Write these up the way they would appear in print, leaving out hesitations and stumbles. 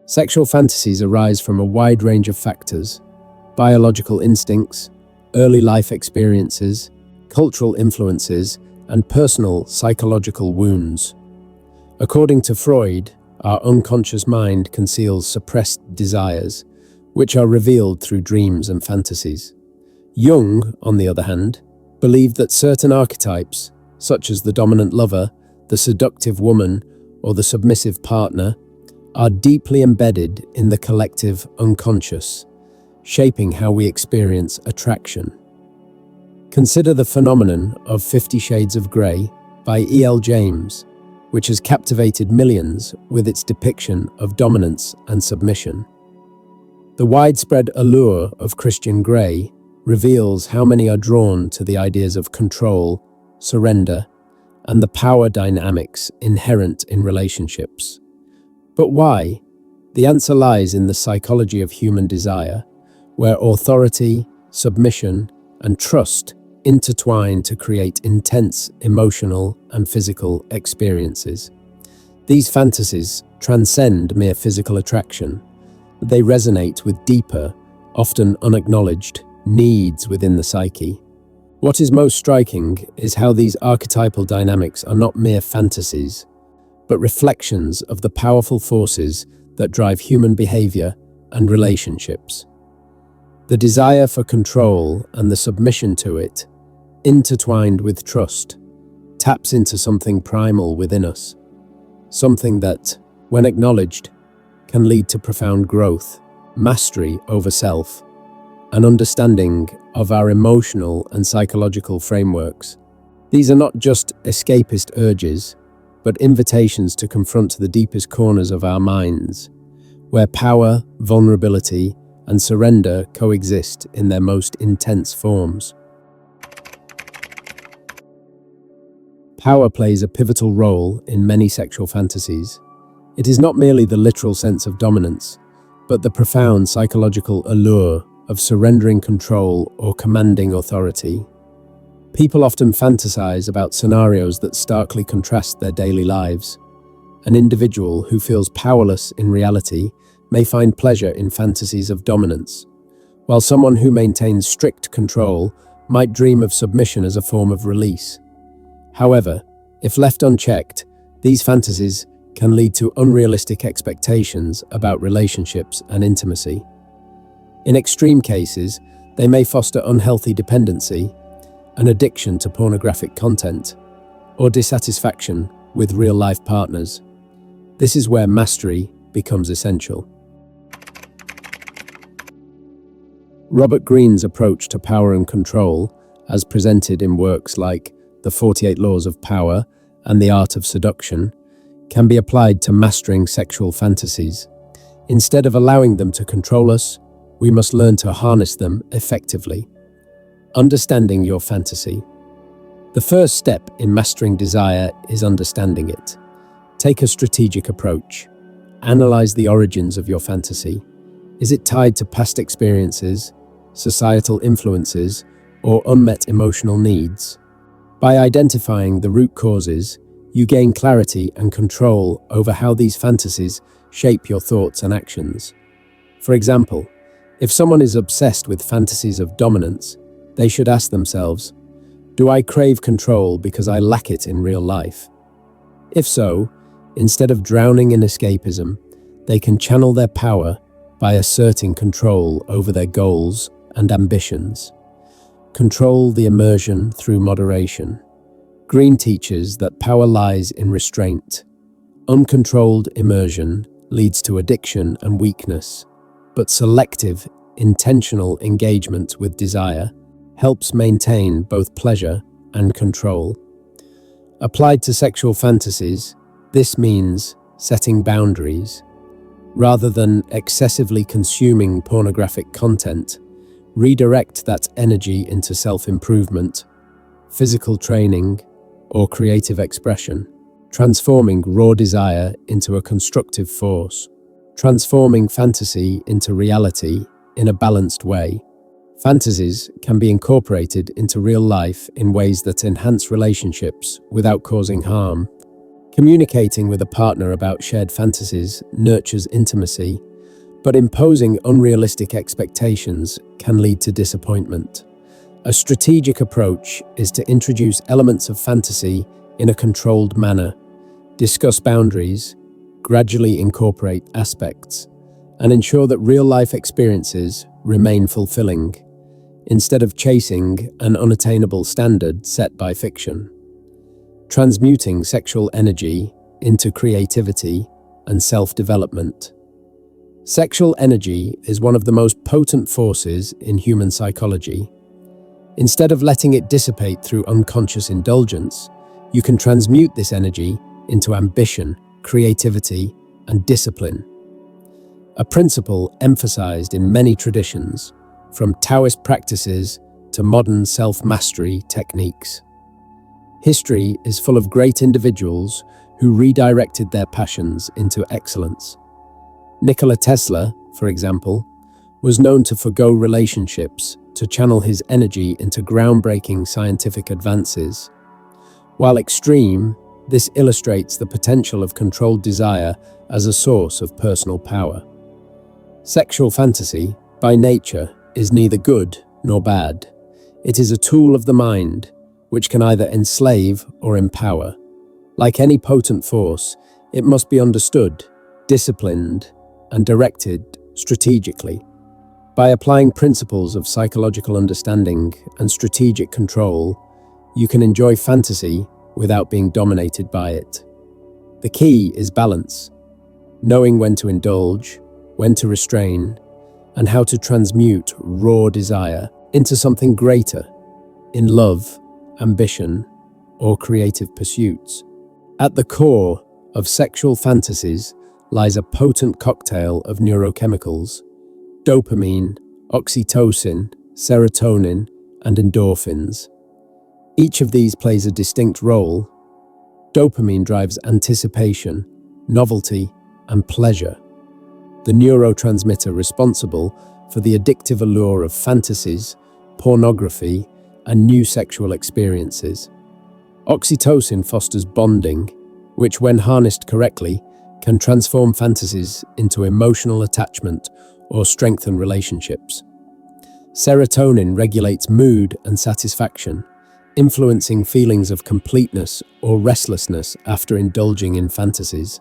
Sexual fantasies arise from a wide range of factors: biological instincts, early life experiences, cultural influences, and personal psychological wounds. According to Freud, our unconscious mind conceals suppressed desires, which are revealed through dreams and fantasies. Jung, on the other hand, believed that certain archetypes, such as the dominant lover, the seductive woman, or the submissive partner, are deeply embedded in the collective unconscious, shaping how we experience attraction. Consider the phenomenon of 50 Shades of Grey by E.L. James, which has captivated millions with its depiction of dominance and submission. The widespread allure of Christian Grey reveals how many are drawn to the ideas of control, surrender, and the power dynamics inherent in relationships. But why? The answer lies in the psychology of human desire, where authority, submission, and trust intertwine to create intense emotional and physical experiences. These fantasies transcend mere physical attraction. They resonate with deeper, often unacknowledged, needs within the psyche. What is most striking is how these archetypal dynamics are not mere fantasies, but reflections of the powerful forces that drive human behavior and relationships. The desire for control and the submission to it, intertwined with trust, taps into something primal within us, something that, when acknowledged, can lead to profound growth, mastery over self, an understanding of our emotional and psychological frameworks. These are not just escapist urges, but invitations to confront the deepest corners of our minds, where power, vulnerability, and surrender coexist in their most intense forms. Power plays a pivotal role in many sexual fantasies. It is not merely the literal sense of dominance, but the profound psychological allure of surrendering control or commanding authority. People often fantasize about scenarios that starkly contrast their daily lives. An individual who feels powerless in reality may find pleasure in fantasies of dominance, while someone who maintains strict control might dream of submission as a form of release. However, if left unchecked, these fantasies can lead to unrealistic expectations about relationships and intimacy. In extreme cases, they may foster unhealthy dependency, an addiction to pornographic content, or dissatisfaction with real-life partners. This is where mastery becomes essential. Robert Greene's approach to power and control, as presented in works like The 48 Laws of Power and The Art of Seduction, can be applied to mastering sexual fantasies. Instead of allowing them to control us, we must learn to harness them effectively. Understanding your fantasy. The first step in mastering desire is understanding it. Take a strategic approach. Analyze the origins of your fantasy. Is it tied to past experiences, societal influences, or unmet emotional needs? By identifying the root causes, you gain clarity and control over how these fantasies shape your thoughts and actions. For example, if someone is obsessed with fantasies of dominance, they should ask themselves, do I crave control because I lack it in real life? If so, instead of drowning in escapism, they can channel their power by asserting control over their goals and ambitions. Control the immersion through moderation. Greene teaches that power lies in restraint. Uncontrolled immersion leads to addiction and weakness, but selective, intentional engagement with desire helps maintain both pleasure and control. Applied to sexual fantasies, this means setting boundaries. Rather than excessively consuming pornographic content, redirect that energy into self-improvement, physical training, or creative expression, transforming raw desire into a constructive force, transforming fantasy into reality in a balanced way. Fantasies can be incorporated into real life in ways that enhance relationships without causing harm. Communicating with a partner about shared fantasies nurtures intimacy, but imposing unrealistic expectations can lead to disappointment. A strategic approach is to introduce elements of fantasy in a controlled manner, discuss boundaries, gradually incorporate aspects, and ensure that real-life experiences remain fulfilling, instead of chasing an unattainable standard set by fiction. Transmuting sexual energy into creativity and self-development. Sexual energy is one of the most potent forces in human psychology. Instead of letting it dissipate through unconscious indulgence, you can transmute this energy into ambition, creativity, and discipline. A principle emphasized in many traditions, from Taoist practices to modern self-mastery techniques. History is full of great individuals who redirected their passions into excellence. Nikola Tesla, for example, was known to forgo relationships to channel his energy into groundbreaking scientific advances. While extreme, this illustrates the potential of controlled desire as a source of personal power. Sexual fantasy, by nature, is neither good nor bad. It is a tool of the mind, which can either enslave or empower. Like any potent force, it must be understood, disciplined, and directed strategically. By applying principles of psychological understanding and strategic control, you can enjoy fantasy without being dominated by it. The key is balance, knowing when to indulge, when to restrain, and how to transmute raw desire into something greater in love, ambition, or creative pursuits. At the core of sexual fantasies lies a potent cocktail of neurochemicals: dopamine, oxytocin, serotonin, and endorphins. Each of these plays a distinct role. Dopamine drives anticipation, novelty, and pleasure, the neurotransmitter responsible for the addictive allure of fantasies, pornography, and new sexual experiences. Oxytocin fosters bonding, which, when harnessed correctly, can transform fantasies into emotional attachment or strengthen relationships. Serotonin regulates mood and satisfaction, influencing feelings of completeness or restlessness after indulging in fantasies.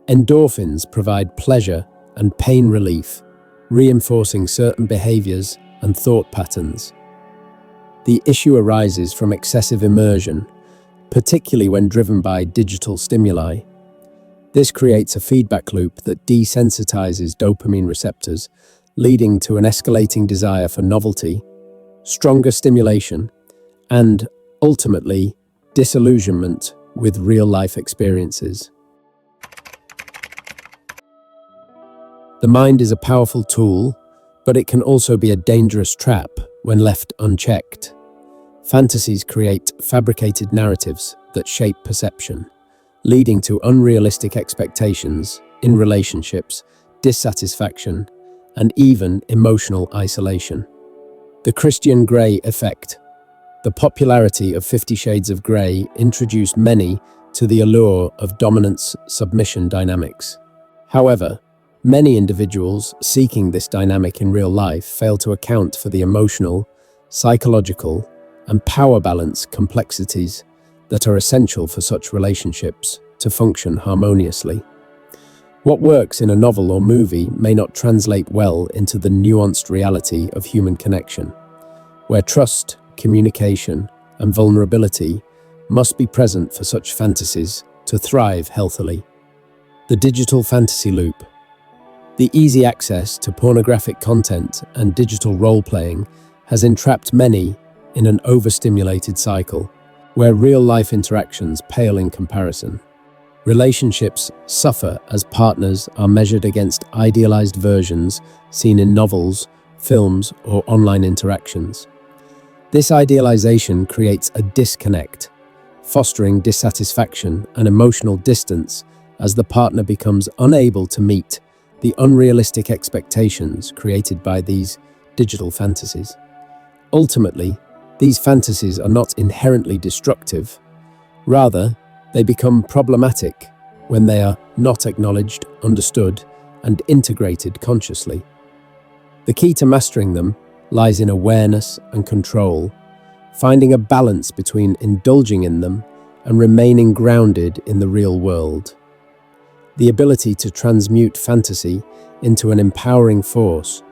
Endorphins provide pleasure and pain relief, reinforcing certain behaviors and thought patterns. The issue arises from excessive immersion, particularly when driven by digital stimuli. This creates a feedback loop that desensitizes dopamine receptors, leading to an escalating desire for novelty, stronger stimulation, and, ultimately, disillusionment with real-life experiences. The mind is a powerful tool, but it can also be a dangerous trap when left unchecked. Fantasies create fabricated narratives that shape perception, leading to unrealistic expectations in relationships, dissatisfaction, and even emotional isolation. The Christian Grey effect. The popularity of 50 Shades of Grey introduced many to the allure of dominance-submission dynamics. However, many individuals seeking this dynamic in real life fail to account for the emotional, psychological, and power balance complexities that are essential for such relationships to function harmoniously. What works in a novel or movie may not translate well into the nuanced reality of human connection, where trust, communication, and vulnerability must be present for such fantasies to thrive healthily. The digital fantasy loop. The easy access to pornographic content and digital role-playing has entrapped many in an overstimulated cycle, where real-life interactions pale in comparison. Relationships suffer as partners are measured against idealized versions seen in novels, films, or online interactions. This idealization creates a disconnect, fostering dissatisfaction and emotional distance as the partner becomes unable to meet the unrealistic expectations created by these digital fantasies. Ultimately, these fantasies are not inherently destructive. Rather, They become problematic when they are not acknowledged, understood, and integrated consciously. The key to mastering them lies in awareness and control, finding a balance between indulging in them and remaining grounded in the real world. The ability to transmute fantasy into an empowering force,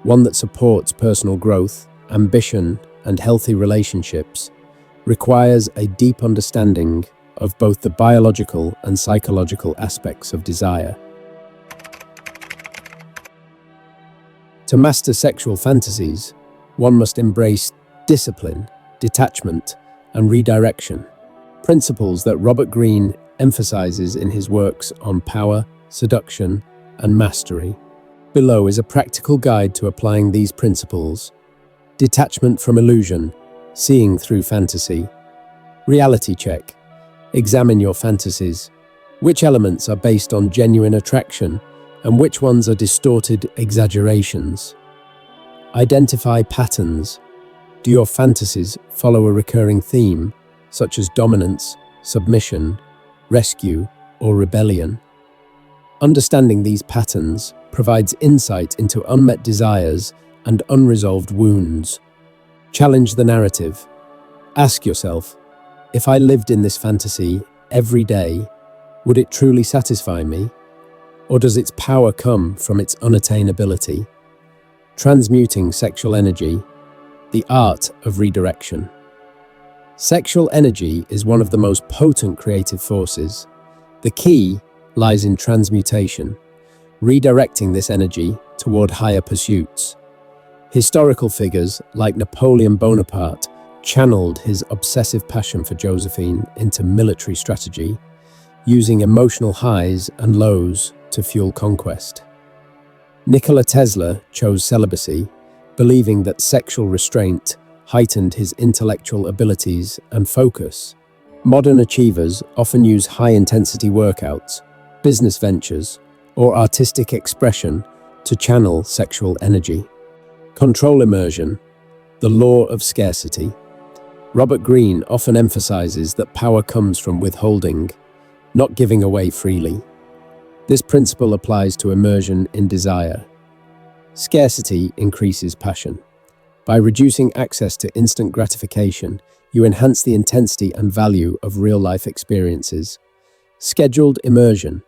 one that supports personal growth, ambition, and healthy relationships, requires a deep understanding of both the biological and psychological aspects of desire. To master sexual fantasies, one must embrace discipline, detachment, and redirection, principles that Robert Greene emphasizes in his works on power, seduction, and mastery. Below is a practical guide to applying these principles. Detachment from illusion, seeing through fantasy. Reality check. Examine your fantasies. Which elements are based on genuine attraction and which ones are distorted exaggerations? Identify patterns. Do your fantasies follow a recurring theme, such as dominance, submission, rescue, or rebellion? Understanding these patterns provides insight into unmet desires and unresolved wounds. Challenge the narrative. Ask yourself, if I lived in this fantasy every day, would it truly satisfy me? Or does its power come from its unattainability? Transmuting sexual energy, the art of redirection. Sexual energy is one of the most potent creative forces. The key lies in transmutation, redirecting this energy toward higher pursuits. Historical figures like Napoleon Bonaparte channeled his obsessive passion for Josephine into military strategy, using emotional highs and lows to fuel conquest. Nikola Tesla chose celibacy, believing that sexual restraint heightened his intellectual abilities and focus. Modern achievers often use high-intensity workouts, business ventures, or artistic expression to channel sexual energy. Control immersion, the law of scarcity. Robert Greene often emphasizes that power comes from withholding, not giving away freely. This principle applies to immersion in desire. Scarcity increases passion. By reducing access to instant gratification, you enhance the intensity and value of real-life experiences. Scheduled immersion.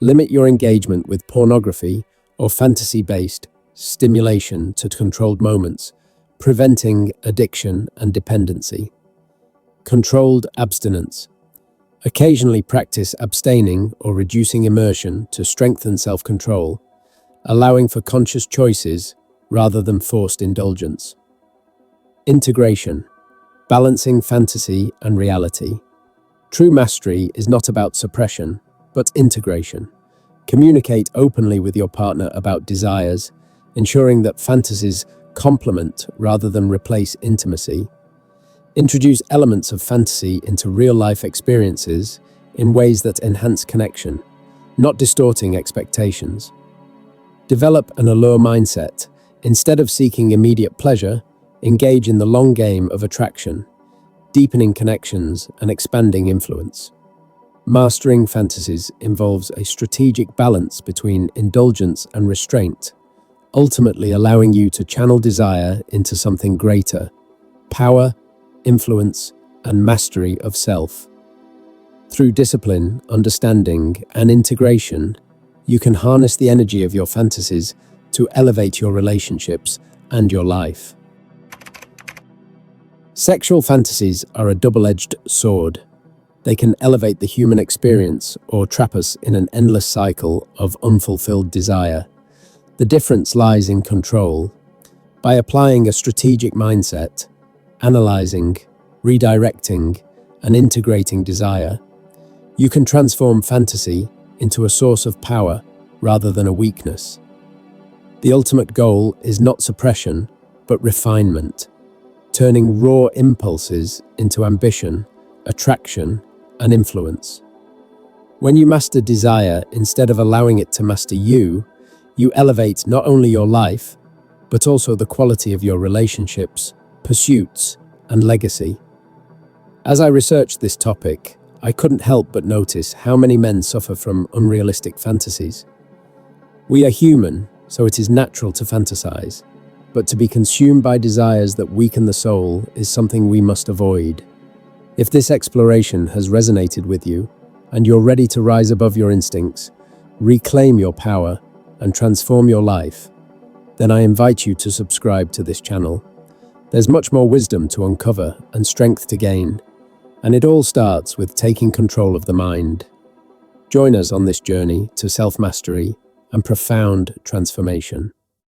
Limit your engagement with pornography or fantasy-based stimulation to controlled moments, preventing addiction and dependency. Controlled abstinence. Occasionally practice abstaining or reducing immersion to strengthen self-control, allowing for conscious choices rather than forced indulgence. Integration. Balancing fantasy and reality. True mastery is not about suppression, but integration. Communicate openly with your partner about desires, ensuring that fantasies complement rather than replace intimacy. Introduce elements of fantasy into real-life experiences in ways that enhance connection, not distorting expectations. Develop an allure mindset. Instead of seeking immediate pleasure, engage in the long game of attraction, deepening connections and expanding influence. Mastering fantasies involves a strategic balance between indulgence and restraint, ultimately allowing you to channel desire into something greater: power, influence, and mastery of self. Through discipline, understanding, and integration, you can harness the energy of your fantasies to elevate your relationships and your life. Sexual fantasies are a double-edged sword. They can elevate the human experience or trap us in an endless cycle of unfulfilled desire. The difference lies in control. By applying a strategic mindset, analyzing, redirecting, and integrating desire, you can transform fantasy into a source of power rather than a weakness. The ultimate goal is not suppression, but refinement, turning raw impulses into ambition, attraction, and influence. When you master desire instead of allowing it to master you, you elevate not only your life, but also the quality of your relationships, pursuits, and legacy. As I researched this topic, I couldn't help but notice how many men suffer from unrealistic fantasies. We are human, so it is natural to fantasize, but to be consumed by desires that weaken the soul is something we must avoid. If this exploration has resonated with you, and you're ready to rise above your instincts, reclaim your power, and transform your life, then I invite you to subscribe to this channel. There's much more wisdom to uncover and strength to gain, and it all starts with taking control of the mind. Join us on this journey to self-mastery and profound transformation.